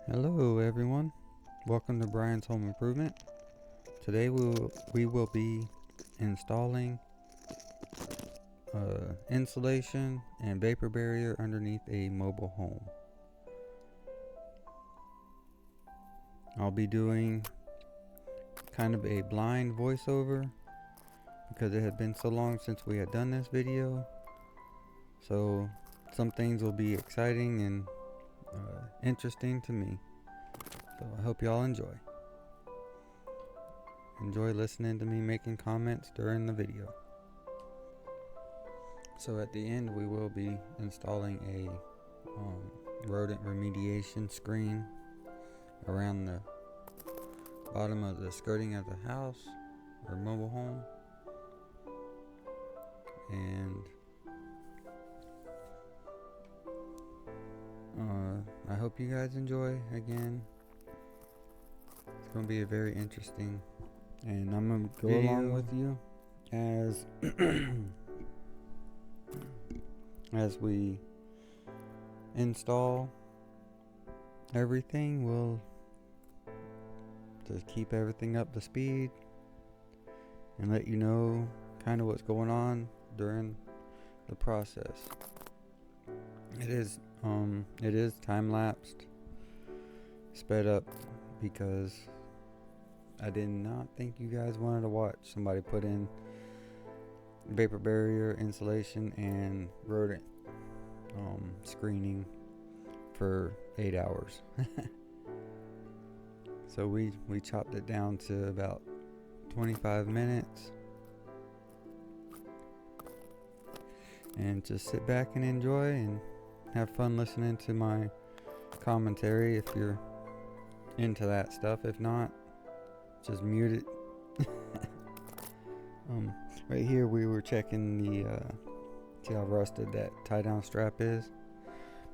Hello everyone, welcome to Brian's Home Improvement. Today we will be installing insulation and vapor barrier underneath a mobile home. I'll be doing kind of a blind voiceover because it had been so long since we had done this video, so some things will be exciting and interesting to me. So I hope y'all enjoy listening to me making comments during the video. So at the end we will be installing a rodent remediation screen around the bottom of the skirting of the house or mobile home, and I hope you guys enjoy. Again, it's going to be a very interesting, and I'm going to go along with you as as we install everything. We'll just keep everything up to speed and let you know kind of what's going on during the process. It is time lapsed, sped up, because I did not think you guys wanted to watch somebody put in vapor barrier, insulation, and rodent screening for 8 hours. So we chopped it down to about 25 minutes and just sit back and enjoy and have fun listening to my commentary if you're into that stuff. If not, just mute it. Right here we were checking the see how rusted that tie down strap is.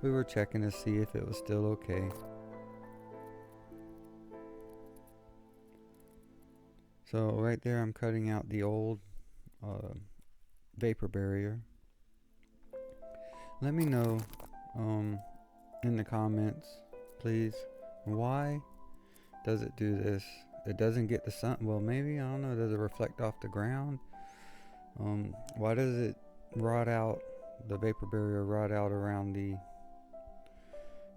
We were checking to see if it was still okay. So right there I'm cutting out the old vapor barrier. Let me know in the comments, please, why does it do this? It doesn't get the sun. Well, maybe, I don't know, does it reflect off the ground? Why does it rot out, the vapor barrier rot out around the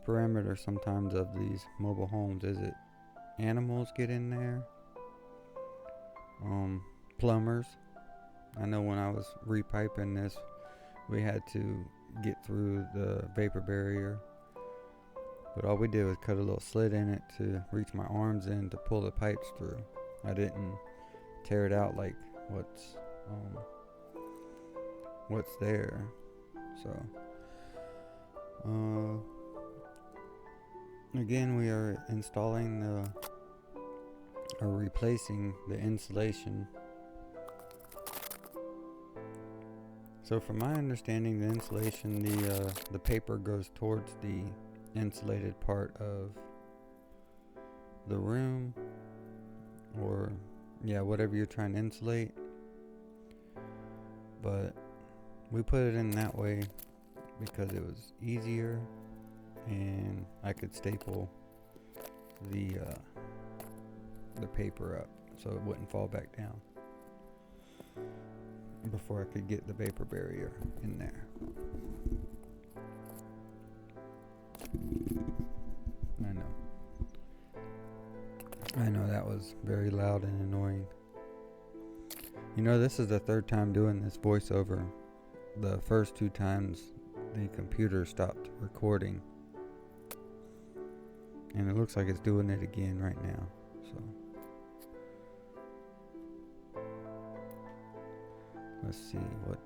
perimeter sometimes of these mobile homes? Is it animals get in there? Plumbers. I know when I was repiping this, we had to get through the vapor barrier, but all we did was cut a little slit in it to reach my arms in to pull the pipes through. I didn't tear it out like what's there. So again, we are installing or replacing the insulation. So from my understanding, the insulation, the paper goes towards the insulated part of the room, or whatever you're trying to insulate. But we put it in that way because it was easier and I could staple the paper up so it wouldn't fall back down before I could get the vapor barrier in there. I know that was very loud and annoying. You know, this is the third time doing this voiceover. The first 2 times the computer stopped recording, and it looks like it's doing it again right now. So let's see what.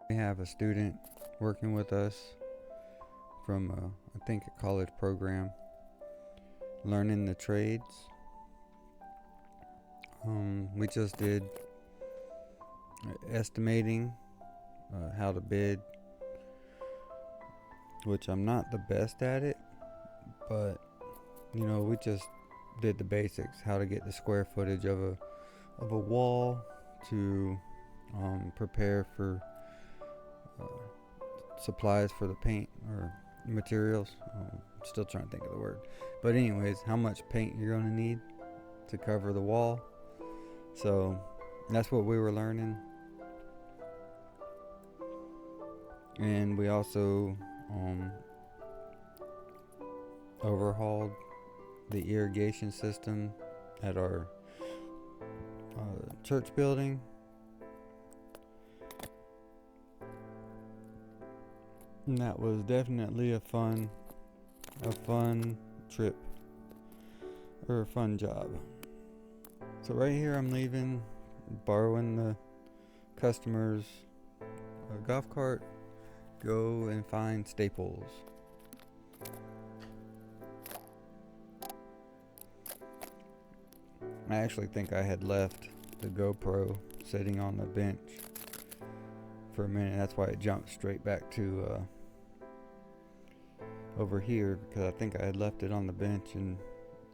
We have a student working with us from I think a college program, learning the trades. We just did estimating, how to bid, which I'm not the best at it, but we just did the basics, how to get the square footage of a wall to prepare for supplies for the paint or materials. Still trying to think of the word, but anyways, how much paint you're going to need to cover the wall. So that's what we were learning. And we also overhauled the irrigation system at our church building. And that was definitely a fun trip, or a fun job. So right here I'm leaving, borrowing the customer's golf cart, go and find Staples. I actually think I had left the GoPro sitting on the bench for a minute. That's why it jumped straight back to over here, because I think I had left it on the bench and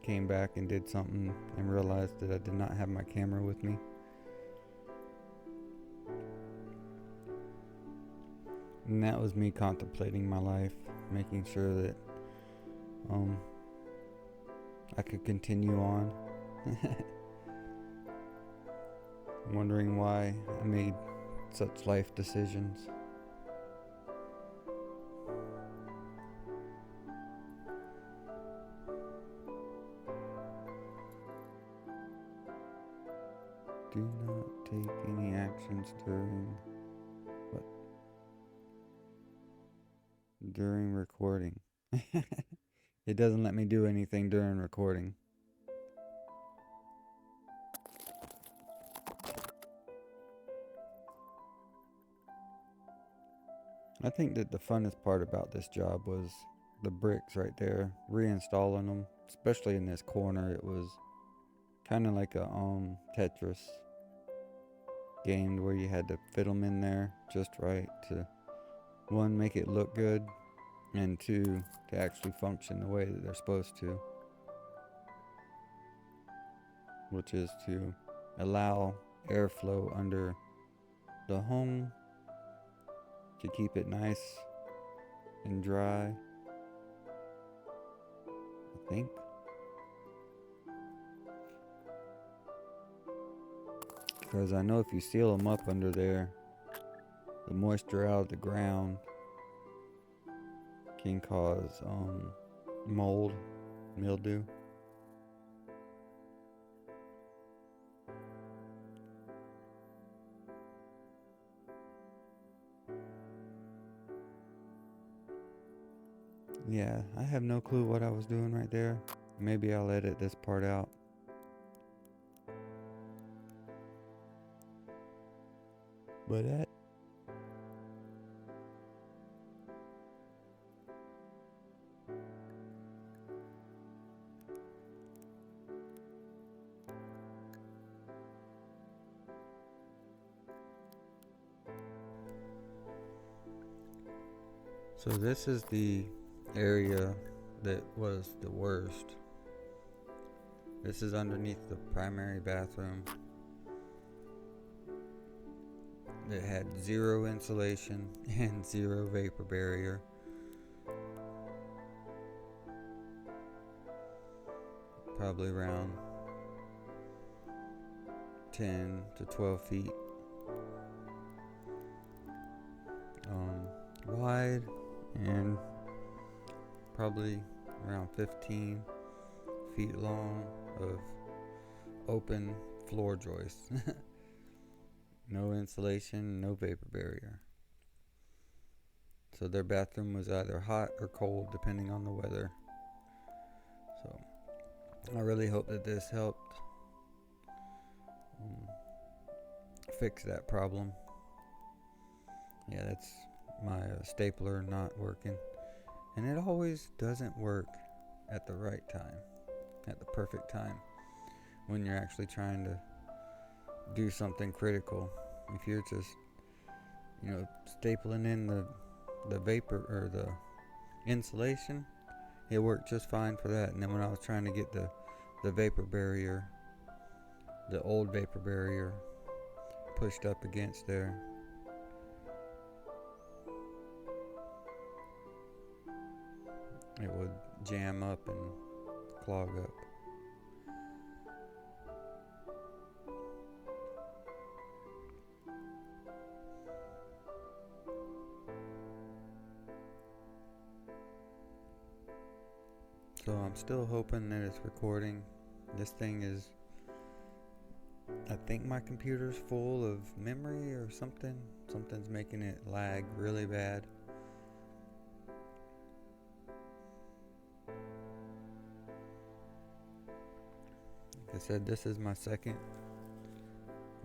came back and did something and realized that I did not have my camera with me. And that was me contemplating my life, making sure that I could continue on. Wondering why I made such life decisions. Do not take any actions during recording. It doesn't let me do anything during recording. I think that the funnest part about this job was the bricks right there, reinstalling them, especially in this corner. It was kind of like a Tetris game where you had to fit them in there just right to, one, make it look good, and two, to actually function the way that they're supposed to, which is to allow airflow under the home to keep it nice and dry, I think. Because I know if you seal them up under there, the moisture out of the ground can cause mold, mildew. Yeah, I have no clue what I was doing right there. Maybe I'll edit this part out. But so this is the area that was the worst. This is underneath the primary bathroom. It had zero insulation and zero vapor barrier. Probably around 10 to 12 feet wide, and probably around 15 feet long of open floor joists. No insulation, no vapor barrier. So their bathroom was either hot or cold depending on the weather. So I really hope that this helped fix that problem. Yeah, that's my stapler not working, and it always doesn't work at the right time. at the perfect time when you're actually trying to do something critical. If you're just, stapling in the vapor or the insulation, it worked just fine for that. And then when I was trying to get the vapor barrier, the old vapor barrier, pushed up against there, it would jam up and clog up. So I'm still hoping that it's recording. This thing is, I think my computer's full of memory or something. Something's making it lag really bad. Like I said, this is my second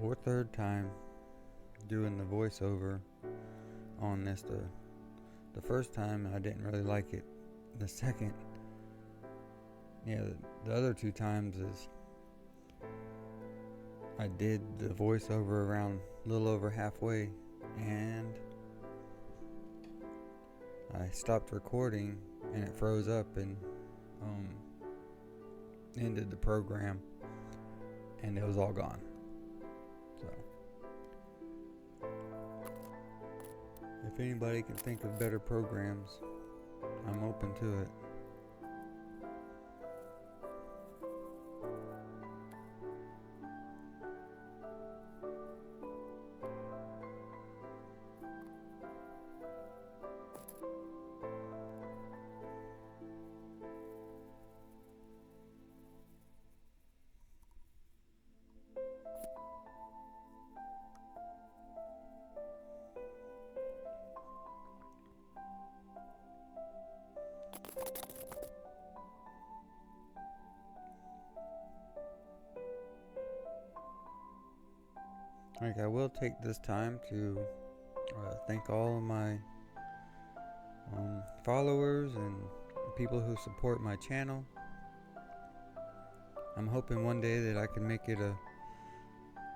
or third time doing the voiceover on this. The first time I didn't really like it. The second, the other two times is I did the voiceover around a little over halfway, and I stopped recording and it froze up and ended the program, and it was all gone. So if anybody can think of better programs, I'm open to it. I will take this time to thank all of my followers and people who support my channel. I'm hoping one day that I can make it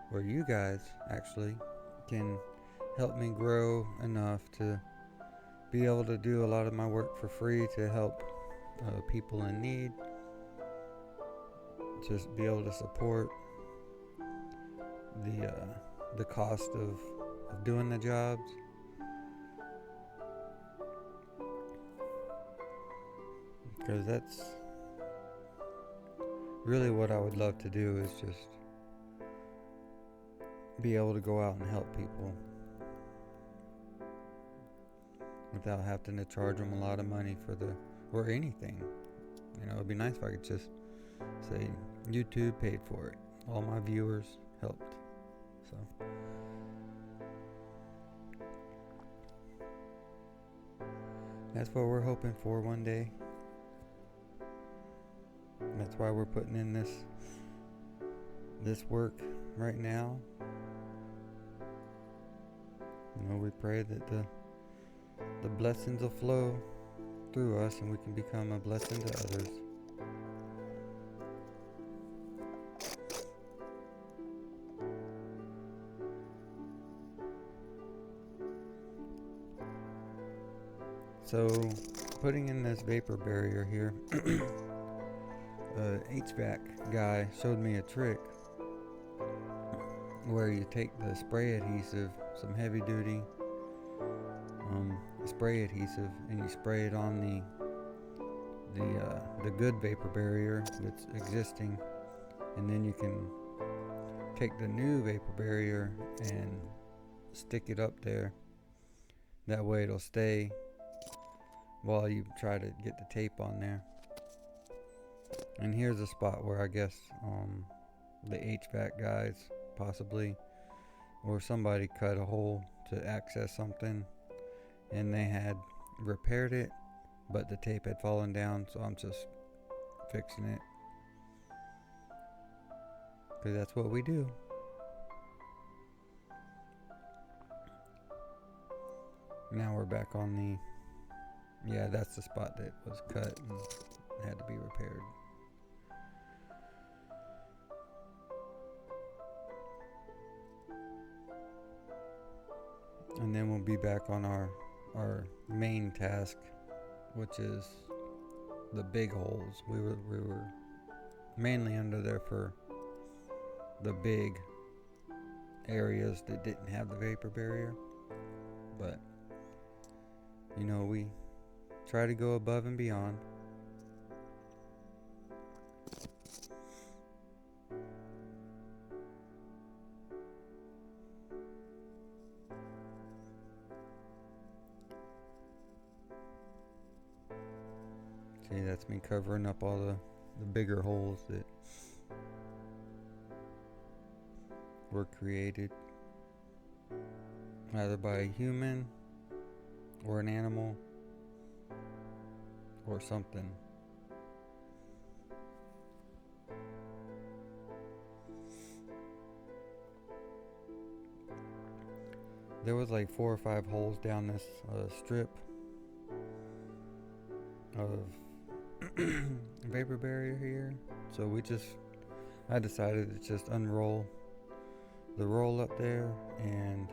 where you guys actually can help me grow enough to be able to do a lot of my work for free to help people in need. Just be able to support the cost of doing the jobs. Because that's really what I would love to do, is just be able to go out and help people without having to charge them a lot of money or anything. It'd be nice if I could just say YouTube paid for it. All my viewers helped. So that's what we're hoping for one day. That's why we're putting in this work right now. We pray that the blessings will flow through us and we can become a blessing to others. So, putting in this vapor barrier here, HVAC guy showed me a trick where you take the spray adhesive, some heavy duty spray adhesive, and you spray it on the good vapor barrier that's existing, and then you can take the new vapor barrier and stick it up there. That way it'll stay while you try to get the tape on there. And here's a spot where I guess the HVAC guys possibly, or somebody cut a hole to access something, and they had repaired it, but the tape had fallen down, so I'm just fixing it, because that's what we do. Now we're back on that's the spot that was cut and had to be repaired. and then we'll be back on our main task, which is the big holes. We were mainly under there for the big areas that didn't have the vapor barrier, but we try to go above and beyond. See, that's me covering up all the bigger holes that were created either by a human or an animal or something. There was like 4 or 5 holes down this strip of vapor barrier here, so I decided to just unroll the roll up there and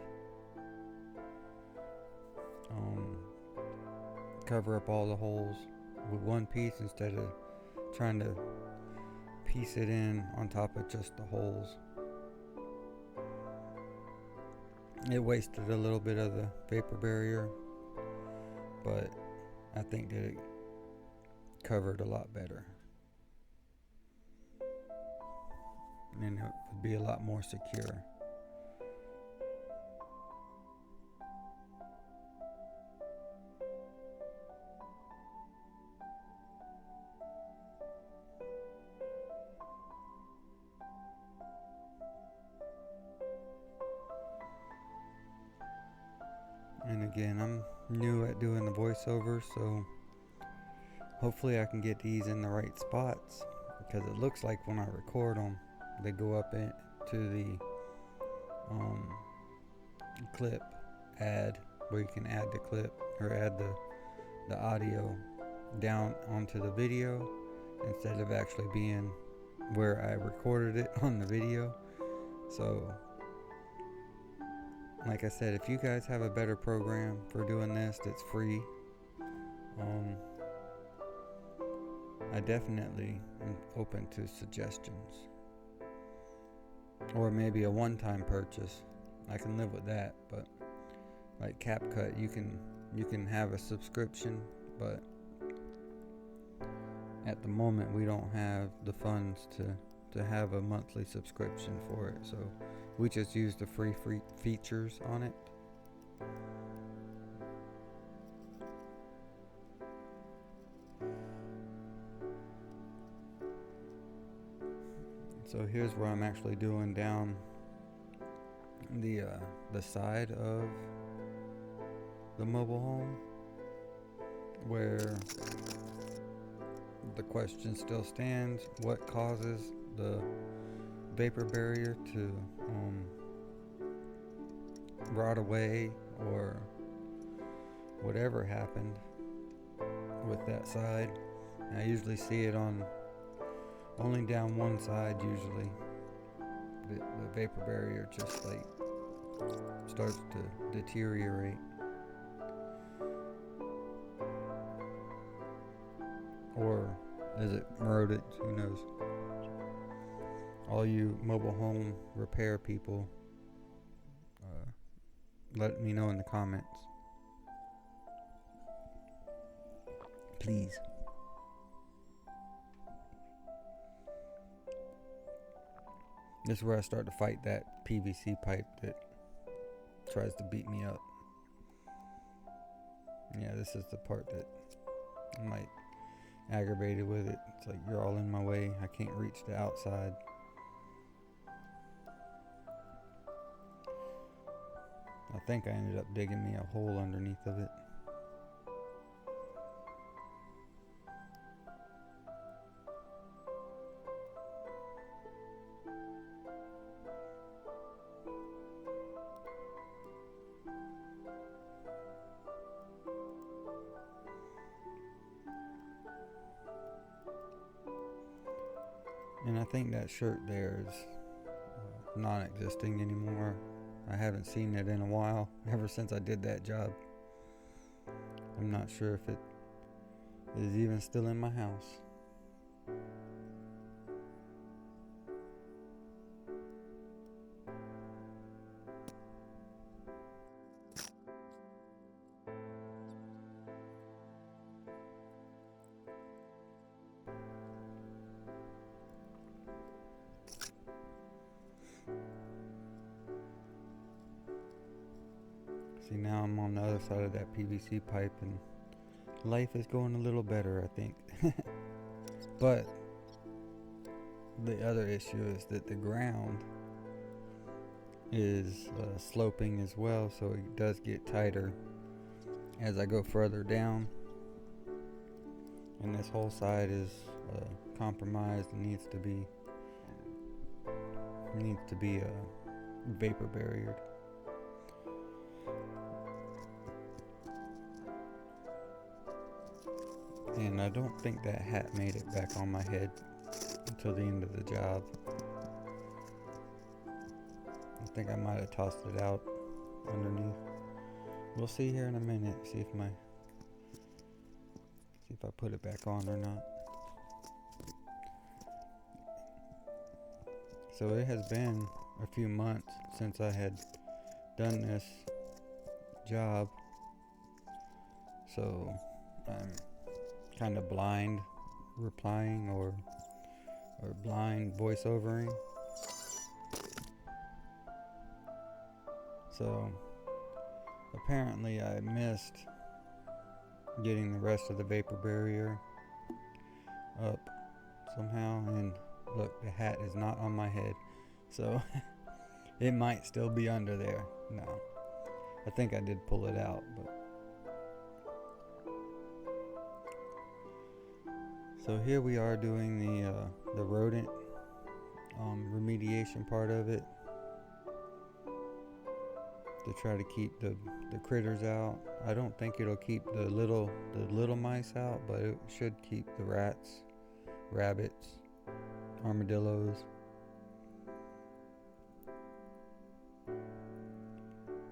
cover up all the holes with one piece instead of trying to piece it in on top of just the holes. It wasted a little bit of the vapor barrier, but I think that it covered a lot better, and it would be a lot more secure. And again, I'm new at doing the voiceover, so hopefully I can get these in the right spots, because it looks like when I record them, they go up into the clip add, where you can add the clip or add the audio down onto the video instead of actually being where I recorded it on the video. So like I said, if you guys have a better program for doing this that's free, I definitely am open to suggestions. Or maybe a one-time purchase. I can live with that, but like CapCut, you can have a subscription, but at the moment we don't have the funds to have a monthly subscription for it, so we just use the free features on it. So here's where I'm actually doing down the side of the mobile home, where the question still stands: what causes the vapor barrier to rot away, or whatever happened with that side? And I usually see it on only down one side. Usually the vapor barrier just like starts to deteriorate. Or is it rodent? Who knows? All you mobile home repair people, let me know in the comments, please. This is where I start to fight that PVC pipe that tries to beat me up. Yeah, this is the part that I'm like aggravated with it. It's like, you're all in my way. I can't reach the outside. I think I ended up digging me a hole underneath of it. And I think that shirt there is non-existing anymore. I haven't seen it in a while, ever since I did that job. I'm not sure if it is even still in my house. See, now I'm on the other side of that PVC pipe and life is going a little better, I think. But the other issue is that the ground is sloping as well, so it does get tighter as I go further down. And this whole side is compromised and needs to be vapor barriered. And I don't think that hat made it back on my head until the end of the job. I think I might have tossed it out underneath. We'll see here in a minute, see if I put it back on or not. So it has been a few months since I had done this job, so I'm kind of blind replying or blind voiceovering. So apparently I missed getting the rest of the vapor barrier up somehow, and look, the hat is not on my head, so it might still be under there. No, I think I did pull it out, but so here we are doing the rodent remediation part of it to try to keep the critters out. I don't think it'll keep the little mice out, but it should keep the rats, rabbits, armadillos.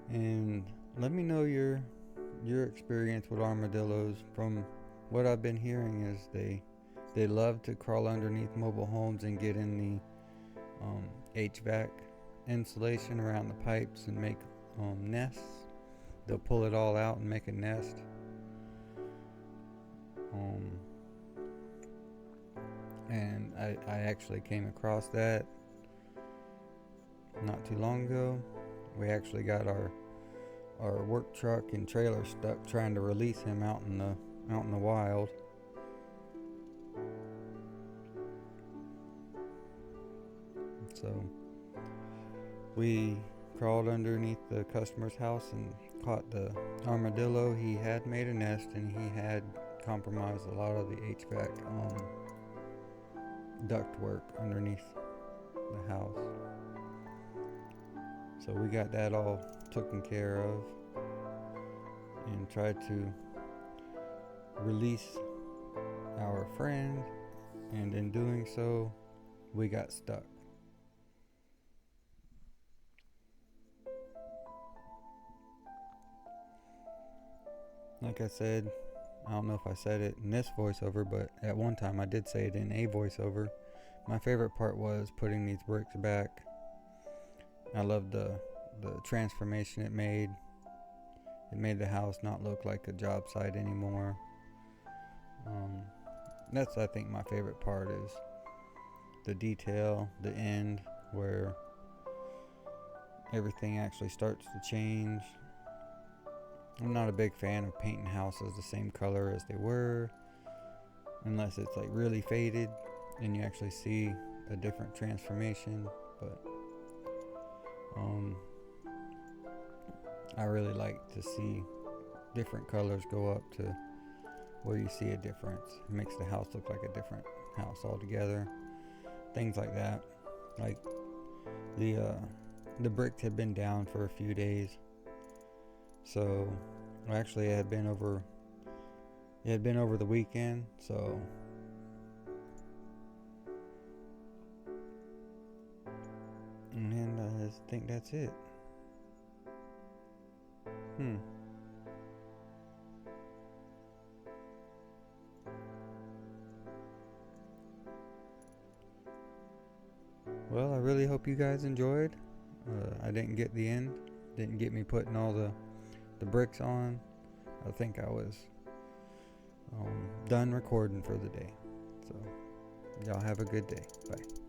And let me know your experience with armadillos. From what I've been hearing is they love to crawl underneath mobile homes and get in the HVAC insulation around the pipes and make nests. They'll pull it all out and make a nest. And I actually came across that not too long ago. We actually got our work truck and trailer stuck trying to release him out in the wild. So we crawled underneath the customer's house and caught the armadillo. He had made a nest and he had compromised a lot of the HVAC duct work underneath the house. So we got that all taken care of and tried to release our friend, and in doing so we got stuck. Like I said, I don't know if I said it in this voiceover, but at one time I did say it in a voiceover. My favorite part was putting these bricks back. I loved the transformation it made. It made the house not look like a job site anymore. That's, I think, my favorite part is the detail, the end, where everything actually starts to change. I'm not a big fan of painting houses the same color as they were, unless it's like really faded and you actually see a different transformation. But I really like to see different colors go up to where you see a difference. It makes the house look like a different house altogether. Things like that. Like the bricks had been down for a few days. So actually it had been over the weekend, so and I think that's it. Well, I really hope you guys enjoyed. I didn't get the end. Didn't get me putting all the bricks on. I think I was done recording for the day. So, y'all have a good day. Bye.